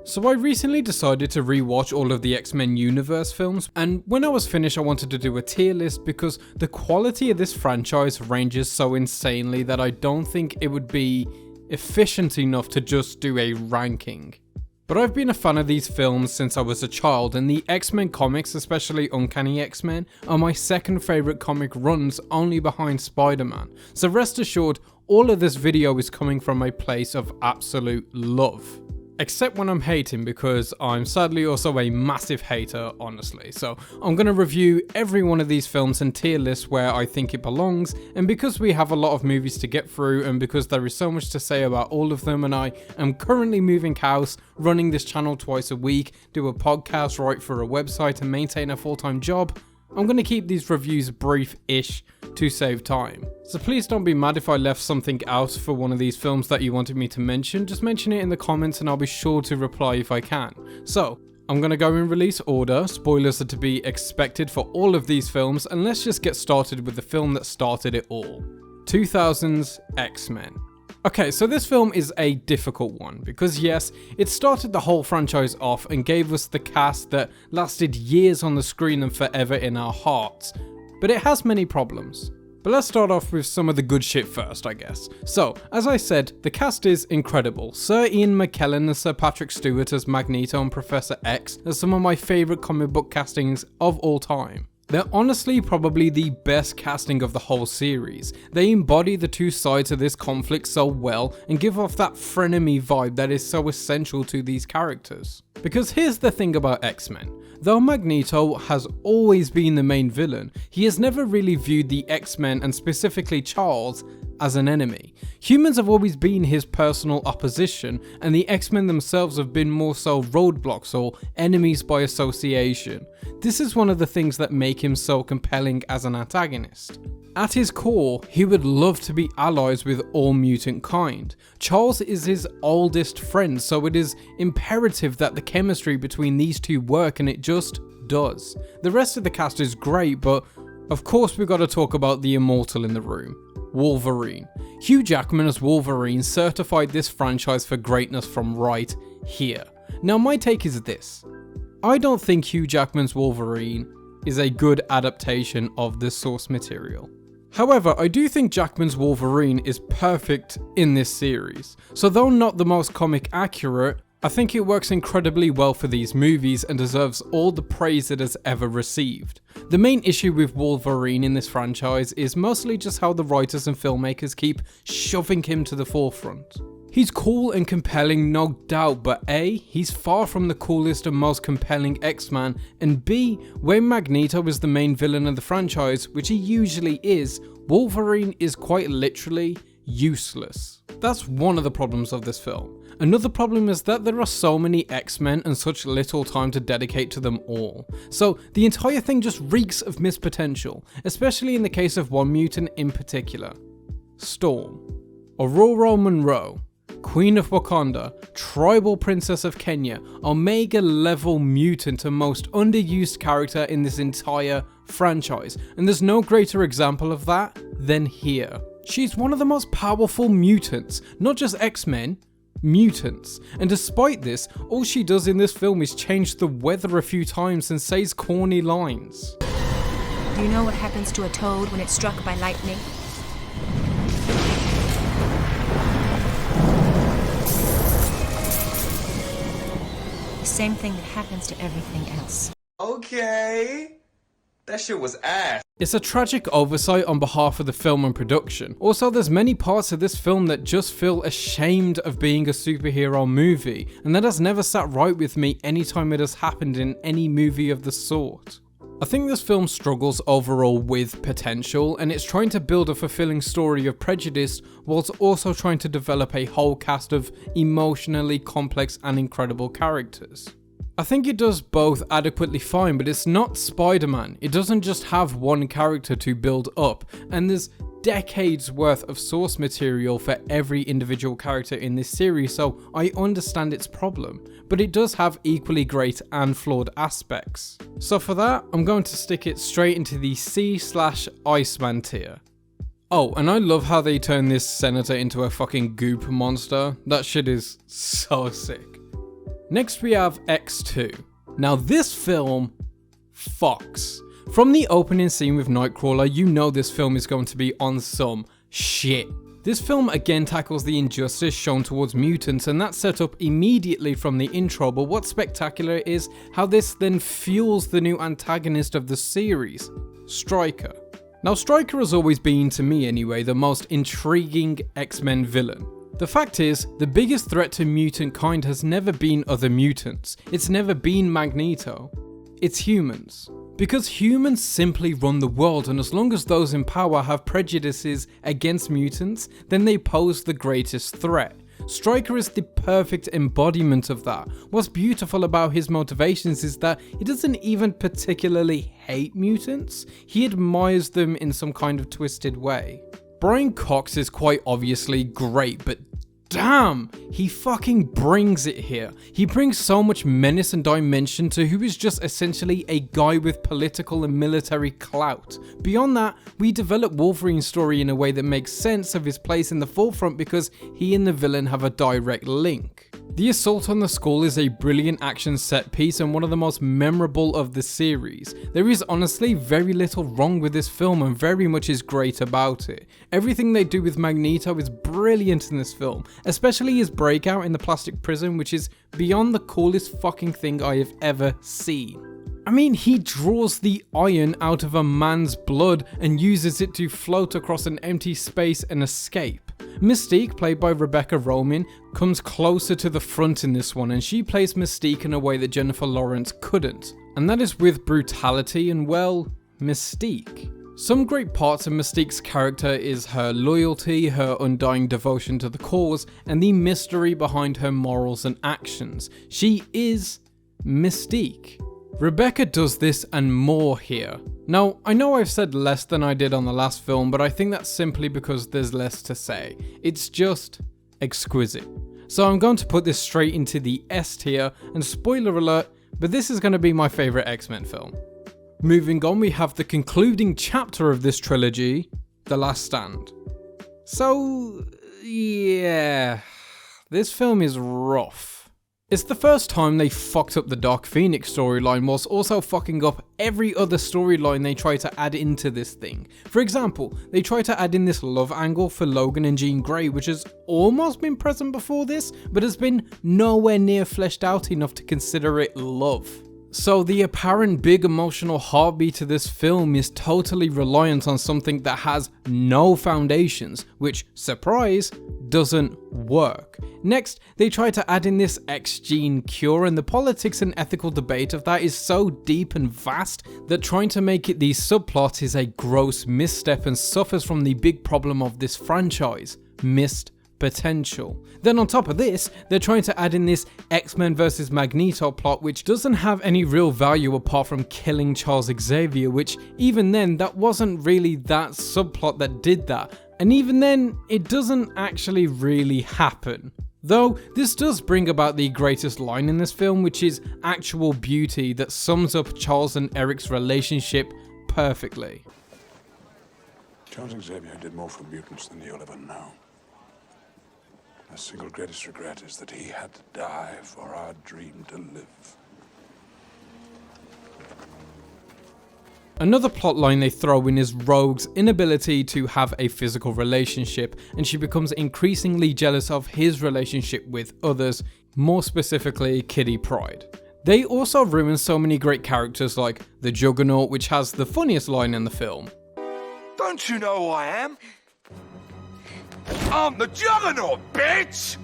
So I recently decided to rewatch all of the X-Men Universe films, and when I was finished I wanted to do a tier list because the quality of this franchise ranges so insanely that I don't think it would be efficient enough to just do a ranking. But I've been a fan of these films since I was a child, and the X-Men comics, especially Uncanny X-Men, are my second favourite comic runs, only behind Spider-Man. So rest assured, all of this video is coming from a place of absolute love. Except when I'm hating, because I'm sadly also a massive hater, honestly. So I'm going to review every one of these films and tier list where I think it belongs, and because we have a lot of movies to get through and because there is so much to say about all of them, and I am currently moving house, running this channel twice a week, do a podcast, write for a website and maintain a full-time job, I'm going to keep these reviews brief-ish to save time. So please don't be mad if I left something out for one of these films that you wanted me to mention. Just mention it in the comments and I'll be sure to reply if I can. So I'm going to go in release order. Spoilers are to be expected for all of these films, and let's just get started with the film that started it all. 2000's X-Men. Okay, so this film is a difficult one because yes, it started the whole franchise off and gave us the cast that lasted years on the screen and forever in our hearts, but it has many problems. But let's start off with some of the good shit first, I guess. So, as I said, the cast is incredible. Sir Ian McKellen and Sir Patrick Stewart as Magneto and Professor X are some of my favourite comic book castings of all time. They're honestly probably the best casting of the whole series. They embody the two sides of this conflict so well and give off that frenemy vibe that is so essential to these characters. Because here's the thing about X-Men. Though Magneto has always been the main villain, he has never really viewed the X-Men, and specifically Charles, as an enemy. Humans have always been his personal opposition, and the X-Men themselves have been more so roadblocks or enemies by association. This is one of the things that make him so compelling as an antagonist. At his core, he would love to be allies with all mutant kind. Charles is his oldest friend, so it is imperative that the chemistry between these two work, and it just does. The rest of the cast is great, but of course we've got to talk about the immortal in the room, Wolverine. Hugh Jackman as Wolverine certified this franchise for greatness from right here. Now my take is this. I don't think Hugh Jackman's Wolverine is a good adaptation of the source material. However, I do think Jackman's Wolverine is perfect in this series. So though not the most comic accurate, I think it works incredibly well for these movies and deserves all the praise it has ever received. The main issue with Wolverine in this franchise is mostly just how the writers and filmmakers keep shoving him to the forefront. He's cool and compelling, no doubt, but A, he's far from the coolest and most compelling X-Man, and B, when Magneto is the main villain of the franchise, which he usually is, Wolverine is quite literally useless. That's one of the problems of this film. Another problem is that there are so many X-Men and such little time to dedicate to them all. So the entire thing just reeks of missed potential, especially in the case of one mutant in particular. Storm. Aurora Monroe. Queen of Wakanda, tribal princess of Kenya, Omega level mutant and most underused character in this entire franchise, and there's no greater example of that than here. She's one of the most powerful mutants, not just X-Men, mutants, and despite this, all she does in this film is change the weather a few times and says corny lines. Do you know what happens to a toad when it's struck by lightning? The same thing that happens to everything else. Okay. That shit was ass. It's a tragic oversight on behalf of the film and production. Also, there's many parts of this film that just feel ashamed of being a superhero movie, and that has never sat right with me anytime it has happened in any movie of the sort. I think this film struggles overall with potential, and it's trying to build a fulfilling story of prejudice whilst also trying to develop a whole cast of emotionally complex and incredible characters. I think it does both adequately fine, but it's not Spider-Man. It doesn't just have one character to build up, and there's decades worth of source material for every individual character in this series, so I understand its problem, but it does have equally great and flawed aspects. So for that, I'm going to stick it straight into the C/Iceman tier. Oh, and I love how they turn this senator into a fucking goop monster. That shit is so sick. Next we have X2. Now this film fucks. From the opening scene with Nightcrawler, you know this film is going to be on some shit. This film again tackles the injustice shown towards mutants, and that's set up immediately from the intro, but what's spectacular is how this then fuels the new antagonist of the series, Stryker. Now Stryker has always been, to me anyway, the most intriguing X-Men villain. The fact is, the biggest threat to mutant kind has never been other mutants, it's never been Magneto, it's humans. Because humans simply run the world, and as long as those in power have prejudices against mutants, then they pose the greatest threat. Stryker is the perfect embodiment of that. What's beautiful about his motivations is that he doesn't even particularly hate mutants, he admires them in some kind of twisted way. Brian Cox is quite obviously great, but damn, he fucking brings it here. He brings so much menace and dimension to who is just essentially a guy with political and military clout. Beyond that, we develop Wolverine's story in a way that makes sense of his place in the forefront because he and the villain have a direct link. The assault on the school is a brilliant action set piece and one of the most memorable of the series. There is honestly very little wrong with this film and very much is great about it. Everything they do with Magneto is brilliant in this film, especially his breakout in the plastic prison, which is beyond the coolest fucking thing I have ever seen. I mean, he draws the iron out of a man's blood and uses it to float across an empty space and escape. Mystique, played by Rebecca Romijn, comes closer to the front in this one, and she plays Mystique in a way that Jennifer Lawrence couldn't. And that is with brutality and, well, Mystique. Some great parts of Mystique's character is her loyalty, her undying devotion to the cause, and the mystery behind her morals and actions. She is Mystique. Rebecca does this and more here. Now, I know I've said less than I did on the last film, but I think that's simply because there's less to say. It's just exquisite. So I'm going to put this straight into the S tier, and spoiler alert, but this is going to be my favourite X-Men film. Moving on, we have the concluding chapter of this trilogy, The Last Stand. So, yeah, this film is rough. It's the first time they fucked up the Dark Phoenix storyline whilst also fucking up every other storyline they try to add into this thing. For example, they try to add in this love angle for Logan and Jean Grey, which has almost been present before this, but has been nowhere near fleshed out enough to consider it love. So the apparent big emotional heartbeat of this film is totally reliant on something that has no foundations, which, surprise, doesn't work. Next, they try to add in this X-gene cure, and the politics and ethical debate of that is so deep and vast that trying to make it the subplot is a gross misstep and suffers from the big problem of this franchise: missed potential. Then on top of this, they're trying to add in this X-Men vs Magneto plot, which doesn't have any real value apart from killing Charles Xavier, which even then, that wasn't really that subplot that did that. And even then, it doesn't actually really happen. Though, this does bring about the greatest line in this film, which is actual beauty that sums up Charles and Eric's relationship perfectly. Charles Xavier did more for mutants than you'll ever know. My single greatest regret is that he had to die for our dream to live. Another plotline they throw in is Rogue's inability to have a physical relationship, and she becomes increasingly jealous of his relationship with others, more specifically Kitty Pryde. They also ruin so many great characters like the Juggernaut, which has the funniest line in the film. Don't you know who I am? I'm the Juggernaut, bitch!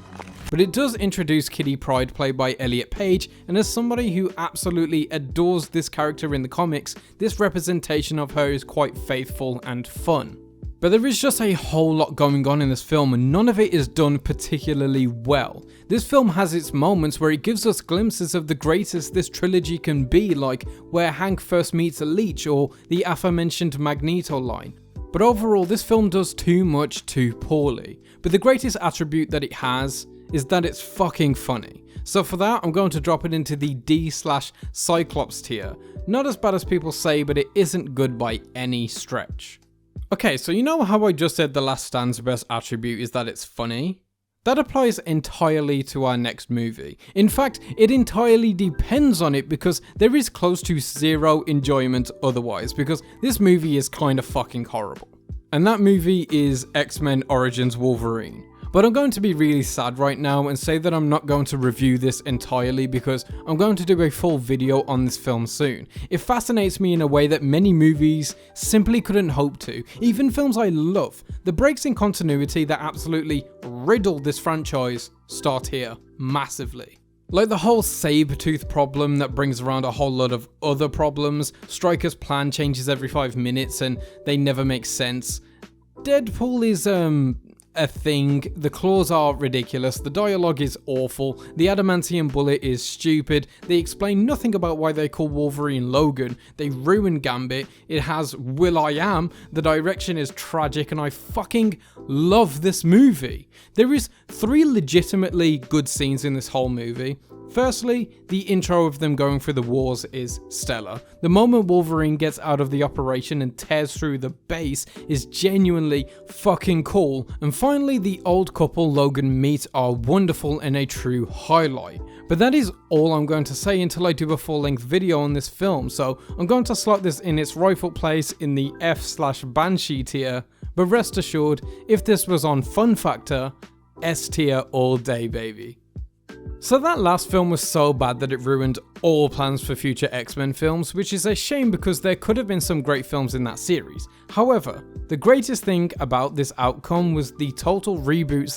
But it does introduce Kitty Pryde, played by Elliot Page, and as somebody who absolutely adores this character in the comics, this representation of her is quite faithful and fun. But there is just a whole lot going on in this film, and none of it is done particularly well. This film has its moments where it gives us glimpses of the greatest this trilogy can be, like where Hank first meets a leech or the aforementioned Magneto line. But overall, this film does too much too poorly. But the greatest attribute that it has is that it's fucking funny. So for that, I'm going to drop it into the D/Cyclops tier. Not as bad as people say, but it isn't good by any stretch. Okay, so you know how I just said The Last Stand's best attribute is that it's funny? That applies entirely to our next movie. In fact, it entirely depends on it because there is close to zero enjoyment otherwise, because this movie is kind of fucking horrible. And that movie is X-Men Origins Wolverine. But I'm going to be really sad right now and say that I'm not going to review this entirely because I'm going to do a full video on this film soon. It fascinates me in a way that many movies simply couldn't hope to. Even films I love, the breaks in continuity that absolutely riddle this franchise start here massively. Like the whole Sabretooth problem that brings around a whole lot of other problems, Stryker's plan changes every 5 minutes and they never make sense. Deadpool is a thing, the claws are ridiculous, the dialogue is awful, the adamantium bullet is stupid, they explain nothing about why they call Wolverine Logan, they ruin Gambit, it has Will.i.am, the direction is tragic, and I fucking love this movie. There is 3 legitimately good scenes in this whole movie. Firstly, the intro of them going through the wars is stellar. The moment Wolverine gets out of the operation and tears through the base is genuinely fucking cool. And finally, the old couple Logan meet are wonderful and a true highlight. But that is all I'm going to say until I do a full-length video on this film, so I'm going to slot this in its rightful place in the F/Banshee tier, but rest assured, if this was on Fun Factor, S tier all day, baby. So that last film was so bad that it ruined all plans for future X-Men films, which is a shame because there could have been some great films in that series. However, the greatest thing about this outcome was the total reboot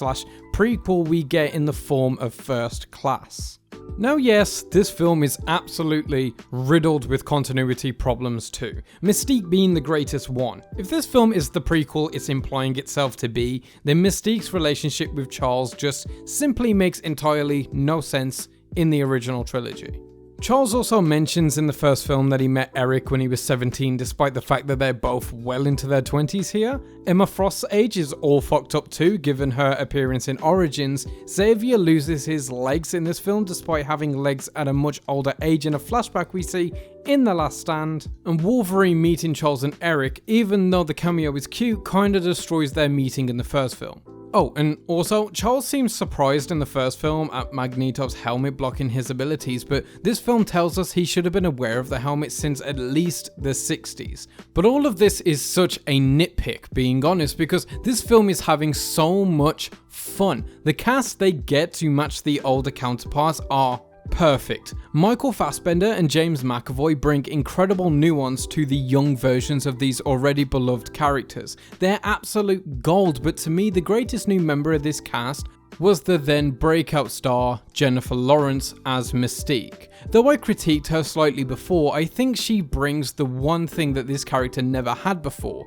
/ prequel we get in the form of First Class. Now yes, this film is absolutely riddled with continuity problems too, Mystique being the greatest one. If this film is the prequel it's implying itself to be, then Mystique's relationship with Charles just simply makes entirely no sense in the original trilogy. Charles also mentions in the first film that he met Eric when he was 17, despite the fact that they're both well into their 20s here. Emma Frost's age is all fucked up too, given her appearance in Origins. Xavier loses his legs in this film despite having legs at a much older age in a flashback we see in The Last Stand. And Wolverine meeting Charles and Eric, even though the cameo is cute, kinda destroys their meeting in the first film. Oh, and also, Charles seems surprised in the first film at Magneto's helmet blocking his abilities, but this film tells us he should have been aware of the helmet since at least the 60s. But all of this is such a nitpick, being honest, because this film is having so much fun. The cast they get to match the older counterparts are perfect. Michael Fassbender and James McAvoy bring incredible nuance to the young versions of these already beloved characters. They're absolute gold, but to me the greatest new member of this cast was the then breakout star Jennifer Lawrence as Mystique. Though I critiqued her slightly before, I think she brings the one thing that this character never had before,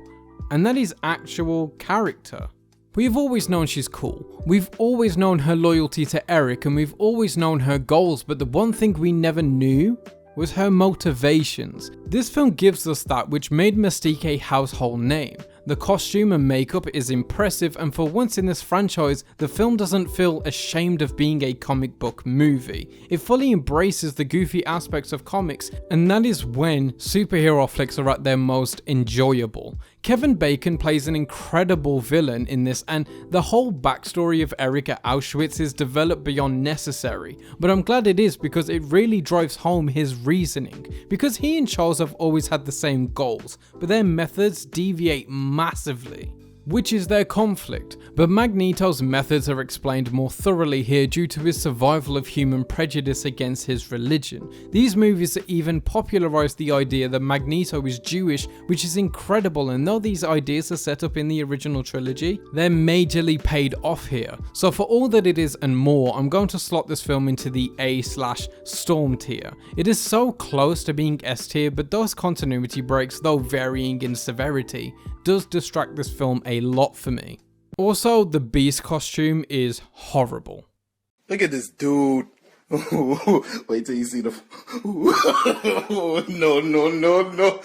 and that is actual character. We've always known she's cool, we've always known her loyalty to Eric, and we've always known her goals, but the one thing we never knew was her motivations. This film gives us that, which made Mystique a household name. The costume and makeup is impressive, and for once in this franchise, the film doesn't feel ashamed of being a comic book movie. It fully embraces the goofy aspects of comics, and that is when superhero flicks are at their most enjoyable. Kevin Bacon plays an incredible villain in this, and the whole backstory of Eric at Auschwitz is developed beyond necessary, but I'm glad it is because it really drives home his reasoning, because he and Charles have always had the same goals, but their methods deviate massively, which is their conflict. But Magneto's methods are explained more thoroughly here due to his survival of human prejudice against his religion. These movies even popularized the idea that Magneto is Jewish, which is incredible, and though these ideas are set up in the original trilogy, they're majorly paid off here. So for all that it is and more, I'm going to slot this film into the A/Storm tier. It is so close to being S tier, but those continuity breaks, though varying in severity, does distract this film a lot for me. Also, the Beast costume is horrible. Look at this dude. Wait till you see the... No, no, no, no.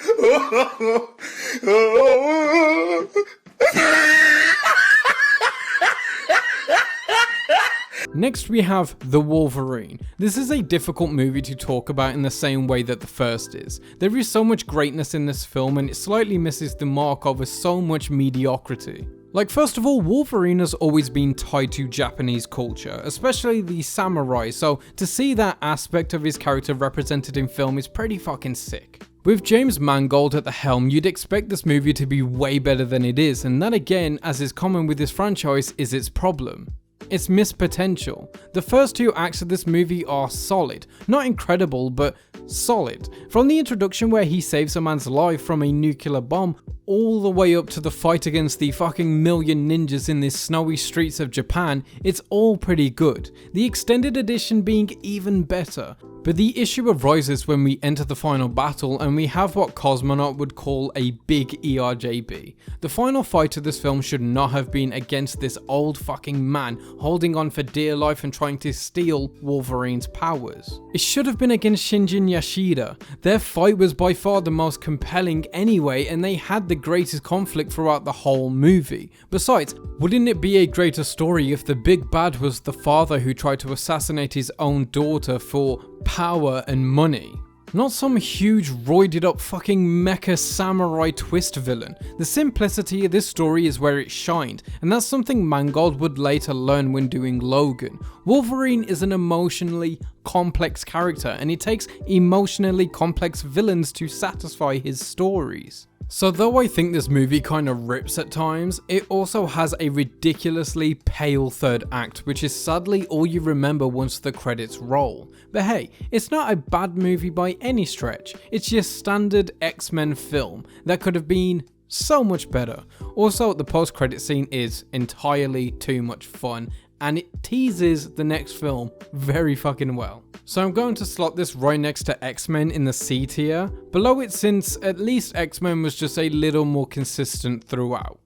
Next we have The Wolverine. This is a difficult movie to talk about in the same way that the first is. There is so much greatness in this film and it slightly misses the mark over so much mediocrity. Like, first of all, Wolverine has always been tied to Japanese culture, especially the samurai, so to see that aspect of his character represented in film is pretty fucking sick. With James Mangold at the helm, you'd expect this movie to be way better than it is, and that again, as is common with this franchise, is its problem. Its missed potential. The first 2 acts of this movie are solid. Not incredible, but solid. From the introduction where he saves a man's life from a nuclear bomb, all the way up to the fight against the fucking million ninjas in the snowy streets of Japan, it's all pretty good. The extended edition being even better. But the issue arises when we enter the final battle and we have what Cosmonaut would call a big ERJB. The final fight of this film should not have been against this old fucking man holding on for dear life and trying to steal Wolverine's powers. It should have been against Shinjin Yashida. Their fight was by far the most compelling anyway, and they had the greatest conflict throughout the whole movie. Besides, wouldn't it be a greater story if the big bad was the father who tried to assassinate his own daughter for power and money? Not some huge roided up fucking mecha samurai twist villain. The simplicity of this story is where it shined, and that's something Mangold would later learn when doing Logan. Wolverine is an emotionally complex character, and it takes emotionally complex villains to satisfy his stories. So though I think this movie kinda rips at times, it also has a ridiculously pale third act, which is sadly all you remember once the credits roll. But hey, it's not a bad movie by any stretch, it's your standard X-Men film that could have been so much better. Also, the post-credit scene is entirely too much fun, and it teases the next film very fucking well. So I'm going to slot this right next to X-Men in the C tier, below it since at least X-Men was just a little more consistent throughout.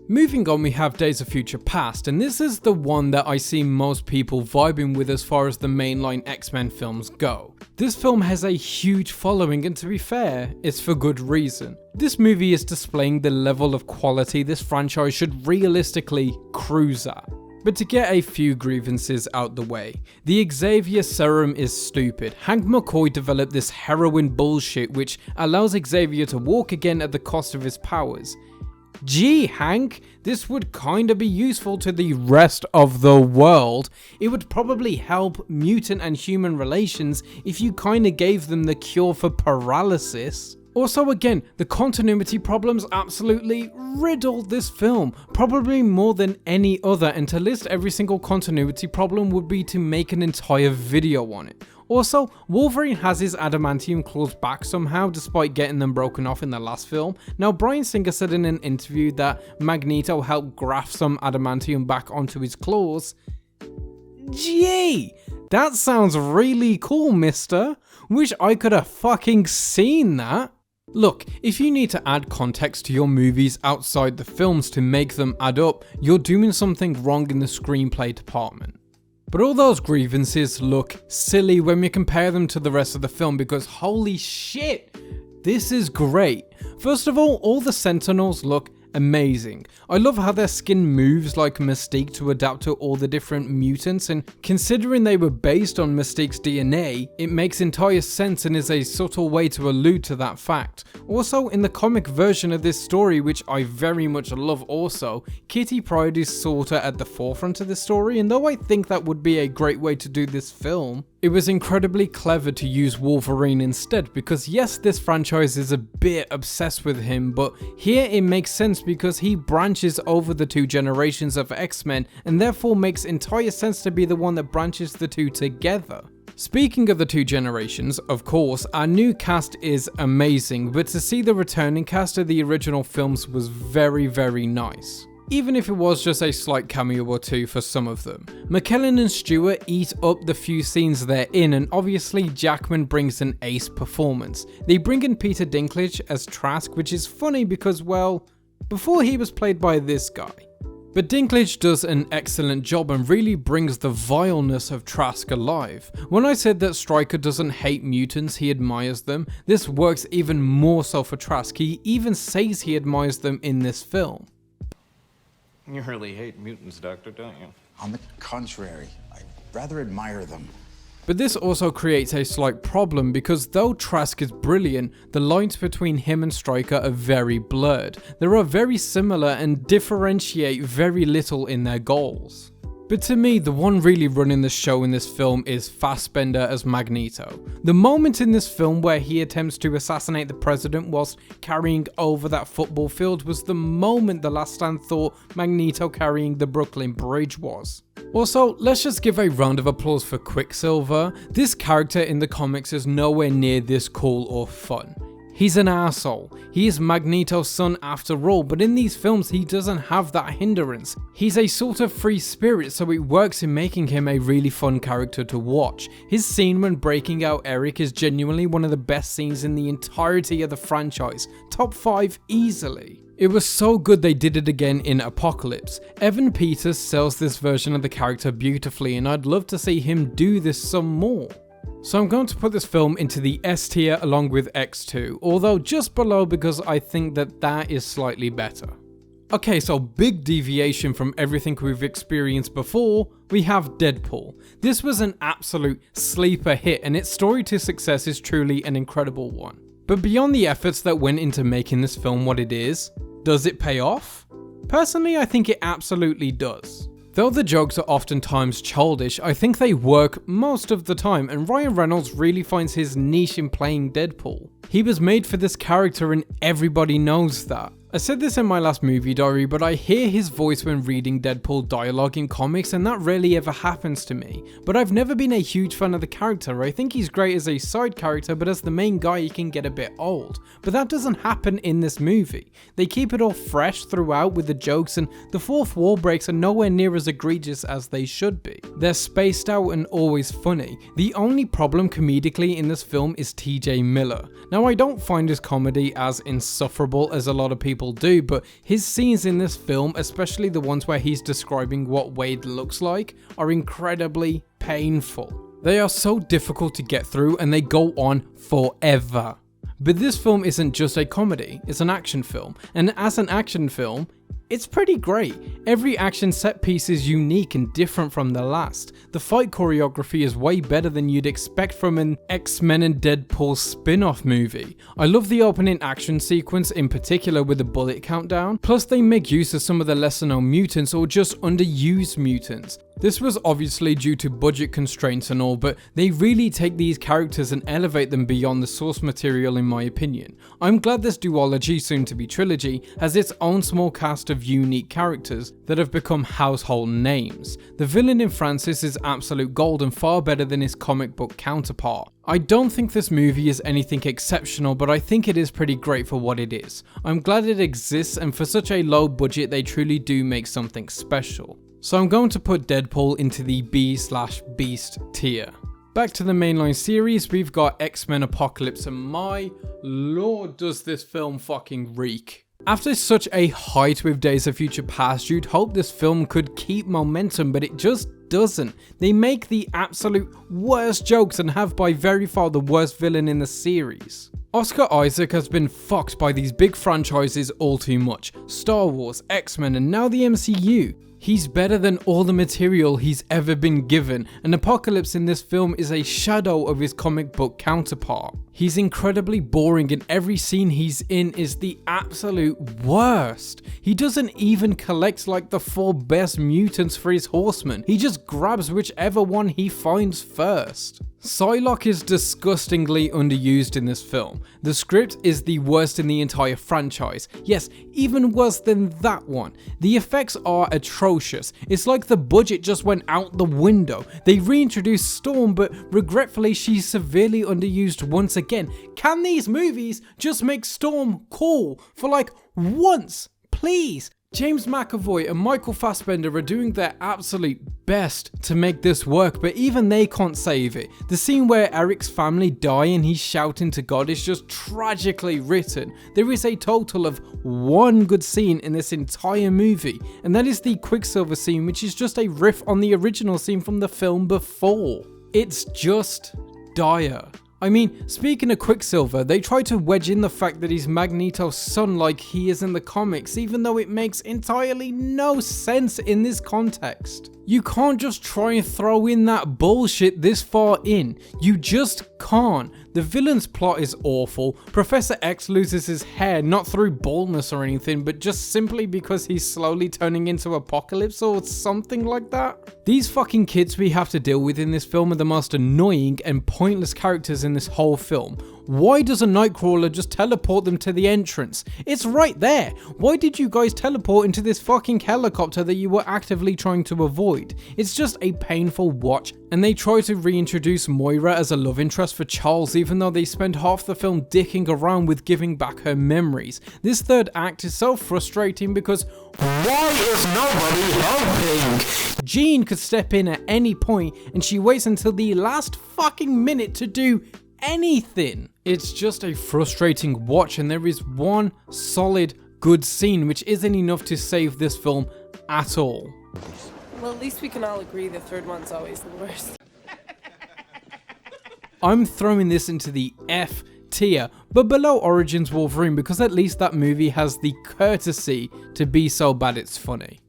Moving on, we have Days of Future Past, and this is the one that I see most people vibing with as far as the mainline X-Men films go. This film has a huge following, and to be fair, it's for good reason. This movie is displaying the level of quality this franchise should realistically cruise at. But to get a few grievances out the way, the Xavier serum is stupid. Hank McCoy developed this heroin bullshit which allows Xavier to walk again at the cost of his powers. Gee, Hank, this would kinda be useful to the rest of the world. It would probably help mutant and human relations if you kinda gave them the cure for paralysis. Also again, the continuity problems absolutely riddled this film, probably more than any other, and to list every single continuity problem would be to make an entire video on it. Also, Wolverine has his adamantium claws back somehow despite getting them broken off in the last film. Now Bryan Singer said in an interview that Magneto helped graft some adamantium back onto his claws. Gee, that sounds really cool, mister. Wish I could have fucking seen that. Look, if you need to add context to your movies outside the films to make them add up, you're doing something wrong in the screenplay department. But all those grievances look silly when we compare them to the rest of the film because holy shit, this is great. First of all the Sentinels look amazing. I love how their skin moves like Mystique to adapt to all the different mutants, and considering they were based on Mystique's DNA, it makes entire sense and is a subtle way to allude to that fact. Also, in the comic version of this story, which I very much love also, Kitty Pryde is sorta at the forefront of the story, and though I think that would be a great way to do this film, it was incredibly clever to use Wolverine instead, because yes, this franchise is a bit obsessed with him, but here it makes sense because he branches over the 2 generations of X-Men and therefore makes entire sense to be the one that branches the 2 together. Speaking of the 2 generations, of course, our new cast is amazing, but to see the returning cast of the original films was very, very nice. Even if it was just a slight cameo or 2 for some of them. McKellen and Stewart eat up the few scenes they're in, and obviously Jackman brings an ace performance. They bring in Peter Dinklage as Trask, which is funny because, well, before he was played by this guy. But Dinklage does an excellent job and really brings the vileness of Trask alive. When I said that Stryker doesn't hate mutants, he admires them, this works even more so for Trask. He even says he admires them in this film. You really hate mutants, Doctor, don't you? On the contrary, I rather admire them. But this also creates a slight problem because though Trask is brilliant, the lines between him and Stryker are very blurred. They are very similar and differentiate very little in their goals. But to me, the one really running the show in this film is Fassbender as Magneto. The moment in this film where he attempts to assassinate the president whilst carrying over that football field was the moment The Last Stand thought Magneto carrying the Brooklyn Bridge was. Also, let's just give a round of applause for Quicksilver. This character in the comics is nowhere near this cool or fun. He's an asshole. He is Magneto's son after all, but in these films he doesn't have that hindrance. He's a sort of free spirit, so it works in making him a really fun character to watch. His scene when breaking out Eric is genuinely one of the best scenes in the entirety of the franchise. Top 5 easily. It was so good they did it again in Apocalypse. Evan Peters sells this version of the character beautifully, and I'd love to see him do this some more. So I'm going to put this film into the S tier along with X2, although just below because I think that is slightly better. Okay, so big deviation from everything we've experienced before, we have Deadpool. This was an absolute sleeper hit and its story to success is truly an incredible one. But beyond the efforts that went into making this film what it is, does it pay off? Personally, I think it absolutely does. Though the jokes are oftentimes childish, I think they work most of the time, and Ryan Reynolds really finds his niche in playing Deadpool. He was made for this character and everybody knows that. I said this in my last movie diary, but I hear his voice when reading Deadpool dialogue in comics and that rarely ever happens to me. But I've never been a huge fan of the character. I think he's great as a side character, but as the main guy he can get a bit old. But that doesn't happen in this movie. They keep it all fresh throughout with the jokes, and the fourth wall breaks are nowhere near as egregious as they should be. They're spaced out and always funny. The only problem comedically in this film is TJ Miller. Now I don't find his comedy as insufferable as a lot of people do, but his scenes in this film, especially the ones where he's describing what Wade looks like, are incredibly painful. They are so difficult to get through and they go on forever. But this film isn't just a comedy, it's an action film, and as an action film, it's pretty great. Every action set piece is unique and different from the last. The fight choreography is way better than you'd expect from an X-Men and Deadpool spin-off movie. I love the opening action sequence in particular with the bullet countdown, plus they make use of some of the lesser known mutants or just underused mutants. This was obviously due to budget constraints and all, but they really take these characters and elevate them beyond the source material in my opinion. I'm glad this duology, soon to be trilogy, has its own small cast of unique characters that have become household names. The villain in Francis is absolute gold and far better than his comic book counterpart. I don't think this movie is anything exceptional, but I think it is pretty great for what it is. I'm glad it exists, and for such a low budget they truly do make something special. So I'm going to put Deadpool into the B/Beast tier. Back to the mainline series, we've got X-Men Apocalypse, and my lord does this film fucking reek. After such a height with Days of Future Past, you'd hope this film could keep momentum, but it just doesn't. They make the absolute worst jokes and have by very far the worst villain in the series. Oscar Isaac has been fucked by these big franchises all too much. Star Wars, X-Men, and now the MCU. He's better than all the material he's ever been given, and Apocalypse in this film is a shadow of his comic book counterpart. He's incredibly boring and every scene he's in is the absolute worst. He doesn't even collect like the 4 best mutants for his horsemen, he just grabs whichever one he finds first. Psylocke is disgustingly underused in this film. The script is the worst in the entire franchise. Yes, even worse than that one. The effects are atrocious. It's like the budget just went out the window. They reintroduced Storm, but regretfully she's severely underused once again. Can these movies just make Storm cool for like once, please? James McAvoy and Michael Fassbender are doing their absolute best to make this work, but even they can't save it. The scene where Eric's family die and he's shouting to God is just tragically written. There is a total of 1 good scene in this entire movie, and that is the Quicksilver scene, which is just a riff on the original scene from the film before. It's just dire. I mean, speaking of Quicksilver, they try to wedge in the fact that he's Magneto's son like he is in the comics, even though it makes entirely no sense in this context. You can't just try and throw in that bullshit this far in. You just can't. The villain's plot is awful. Professor X loses his hair not through baldness or anything, but just simply because he's slowly turning into Apocalypse or something like that. These fucking kids we have to deal with in this film are the most annoying and pointless characters in this whole film. Why does a Nightcrawler just teleport them to the entrance? It's right there. Why did you guys teleport into this fucking helicopter that you were actively trying to avoid? It's just a painful watch, and they try to reintroduce Moira as a love interest for Charles even though they spend half the film dicking around with giving back her memories. This third act is so frustrating because why is nobody helping? Jean could step in at any point and she waits until the last fucking minute to do anything. It's just a frustrating watch, and there is one solid good scene which isn't enough to save this film at all. Well, at least we can all agree the third one's always the worst. I'm throwing this into the F tier, but below Origins Wolverine, because at least that movie has the courtesy to be so bad it's funny.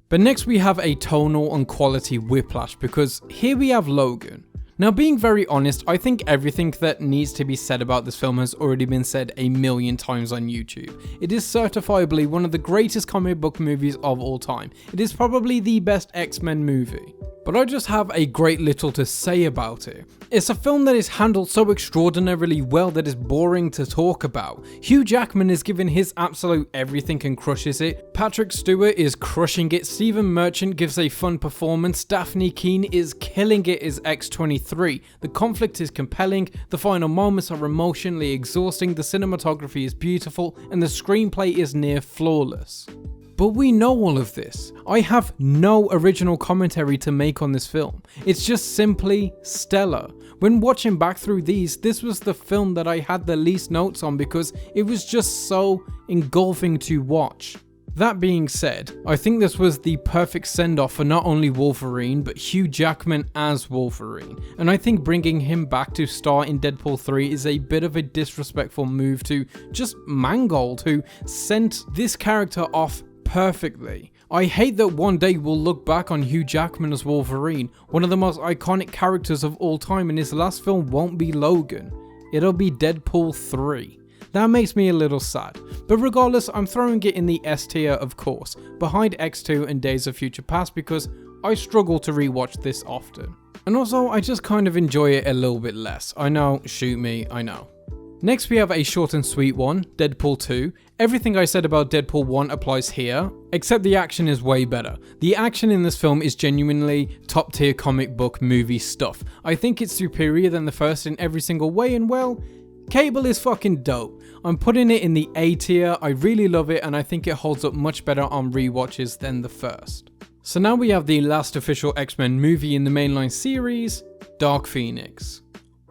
But next we have a tonal and quality whiplash, because here we have Logan. Now, being very honest, I think everything that needs to be said about this film has already been said a million times on YouTube. It is certifiably one of the greatest comic book movies of all time. It is probably the best X-Men movie. But I just have a great little to say about it. It's a film that is handled so extraordinarily well that it's boring to talk about. Hugh Jackman is given his absolute everything and crushes it. Patrick Stewart is crushing it. Stephen Merchant gives a fun performance. Daphne Keane is killing it as X-23. The conflict is compelling. The final moments are emotionally exhausting. The cinematography is beautiful and the screenplay is near flawless. But we know all of this. I have no original commentary to make on this film. It's just simply stellar. When watching back through these, this was the film that I had the least notes on because it was just so engulfing to watch. That being said, I think this was the perfect send-off for not only Wolverine, but Hugh Jackman as Wolverine. And I think bringing him back to star in Deadpool 3 is a bit of a disrespectful move to just Mangold, who sent this character off perfectly. I hate that one day we'll look back on Hugh Jackman as Wolverine, one of the most iconic characters of all time, and his last film won't be Logan. It'll be Deadpool 3. That makes me a little sad, but regardless, I'm throwing it in the S tier, of course, behind X2 and Days of Future Past because I struggle to rewatch this often. And also, I just kind of enjoy it a little bit less. I know, shoot me, I know. Next we have a short and sweet one, Deadpool 2. Everything I said about Deadpool 1 applies here, except the action is way better. The action in this film is genuinely top tier comic book movie stuff. I think it's superior than the first in every single way, and well, Cable is fucking dope. I'm putting it in the A tier, I really love it and I think it holds up much better on rewatches than the first. So now we have the last official X-Men movie in the mainline series, Dark Phoenix.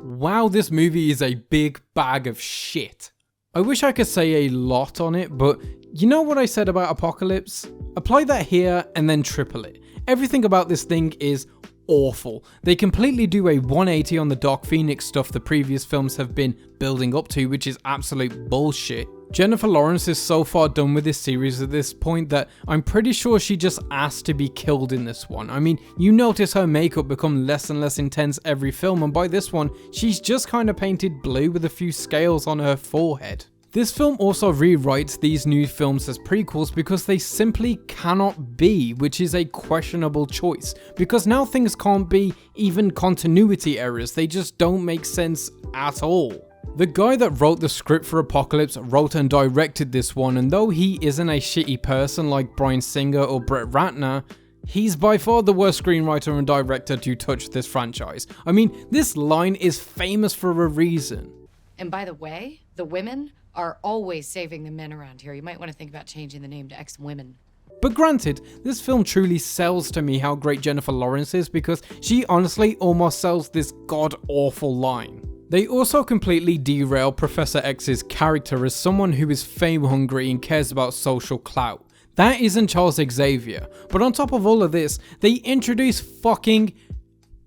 Wow, this movie is a big bag of shit. I wish I could say a lot on it, but you know what I said about Apocalypse? Apply that here and then triple it. Everything about this thing is awful. They completely do a 180 on the Dark Phoenix stuff the previous films have been building up to, which is absolute bullshit. Jennifer Lawrence is so far done with this series at this point that I'm pretty sure she just asked to be killed in this one. I mean, you notice her makeup become less and less intense every film, and by this one, she's just kind of painted blue with a few scales on her forehead. This film also rewrites these new films as prequels because they simply cannot be, which is a questionable choice, because now things can't be even continuity errors, they just don't make sense at all. The guy that wrote the script for Apocalypse wrote and directed this one, and though he isn't a shitty person like Bryan Singer or Brett Ratner, he's by far the worst screenwriter and director to touch this franchise. I mean, this line is famous for a reason. And by the way, the women are always saving the men around here. You might want to think about changing the name to X-Women. But granted, this film truly sells to me how great Jennifer Lawrence is because she honestly almost sells this god-awful line. They also completely derail Professor X's character as someone who is fame-hungry and cares about social clout. That isn't Charles Xavier. But on top of all of this, they introduce fucking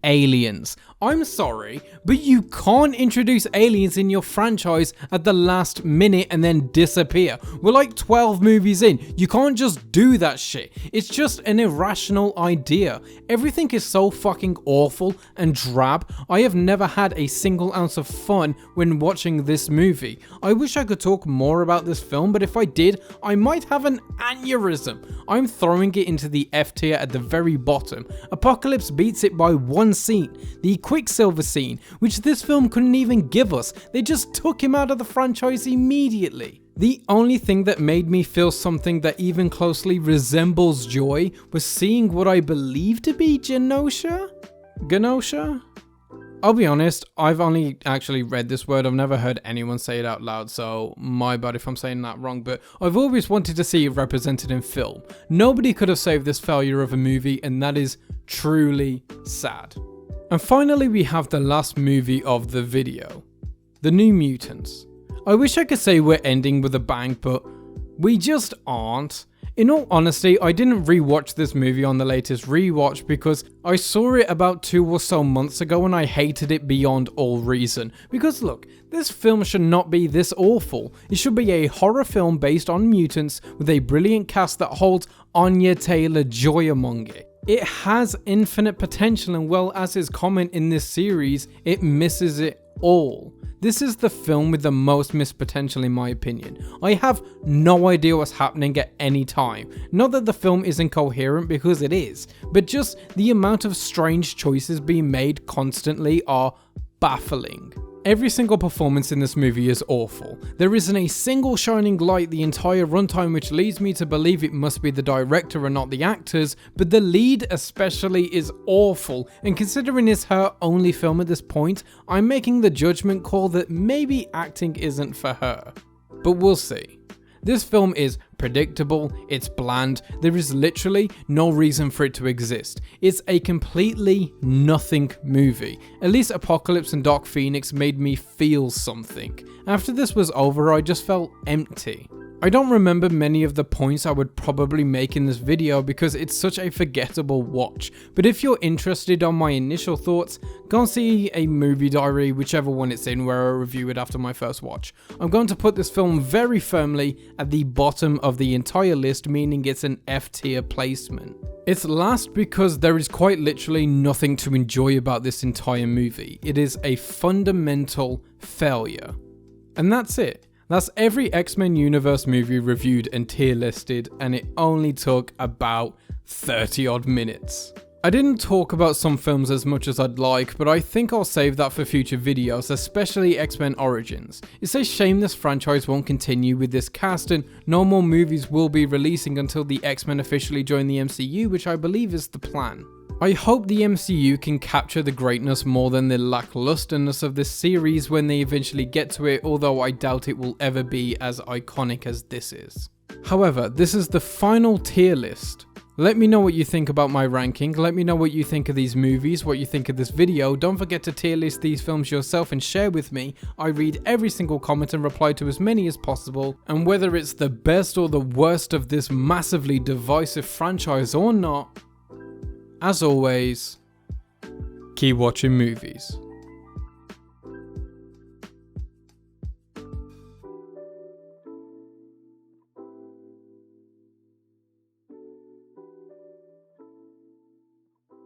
aliens. I'm sorry, but you can't introduce aliens in your franchise at the last minute and then disappear. We're like 12 movies in. You can't just do that shit. It's just an irrational idea. Everything is so fucking awful and drab. I have never had a single ounce of fun when watching this movie. I wish I could talk more about this film, but if I did, I might have an aneurysm. I'm throwing it into the F tier at the very bottom. Apocalypse beats it by one scene, the Quicksilver scene, which this film couldn't even give us. They just took him out of the franchise immediately. The only thing that made me feel something that even closely resembles joy was seeing what I believe to be Genosha? I'll be honest, I've only actually read this word, I've never heard anyone say it out loud, so my bad if I'm saying that wrong, but I've always wanted to see it represented in film. Nobody could have saved this failure of a movie, and that is truly sad. And finally we have the last movie of the video, The New Mutants. I wish I could say we're ending with a bang, but we just aren't. In all honesty, I didn't rewatch this movie on the latest rewatch because I saw it about 2 or so months ago and I hated it beyond all reason. Because look, this film should not be this awful. It should be a horror film based on mutants with a brilliant cast that holds Anya Taylor-Joy among it. It has infinite potential, and well, as is common in this series, it misses it all. This is the film with the most missed potential in my opinion. I have no idea what's happening at any time. Not that the film isn't coherent, because it is, but just the amount of strange choices being made constantly are baffling. Every single performance in this movie is awful. There isn't a single shining light the entire runtime, which leads me to believe it must be the director and not the actors, but the lead especially is awful, and considering it's her only film at this point, I'm making the judgment call that maybe acting isn't for her. But we'll see. This film is predictable, it's bland, there is literally no reason for it to exist. It's a completely nothing movie. At least Apocalypse and Dark Phoenix made me feel something. After this was over, I just felt empty. I don't remember many of the points I would probably make in this video because it's such a forgettable watch, but if you're interested on my initial thoughts, go and see a movie diary, whichever one it's in, where I review it after my first watch. I'm going to put this film very firmly at the bottom of the entire list, meaning it's an F tier placement. It's last because there is quite literally nothing to enjoy about this entire movie. It is a fundamental failure. And that's it. That's every X-Men Universe movie reviewed and tier listed, and it only took about 30 odd minutes. I didn't talk about some films as much as I'd like, but I think I'll save that for future videos, especially X-Men Origins. It's a shame this franchise won't continue with this cast, and no more movies will be releasing until the X-Men officially join the MCU, which I believe is the plan. I hope the MCU can capture the greatness more than the lacklusterness of this series when they eventually get to it, although I doubt it will ever be as iconic as this is. However, this is the final tier list. Let me know what you think about my ranking, let me know what you think of these movies, what you think of this video. Don't forget to tier list these films yourself and share with me. I read every single comment and reply to as many as possible, and whether it's the best or the worst of this massively divisive franchise or not, as always, keep watching movies.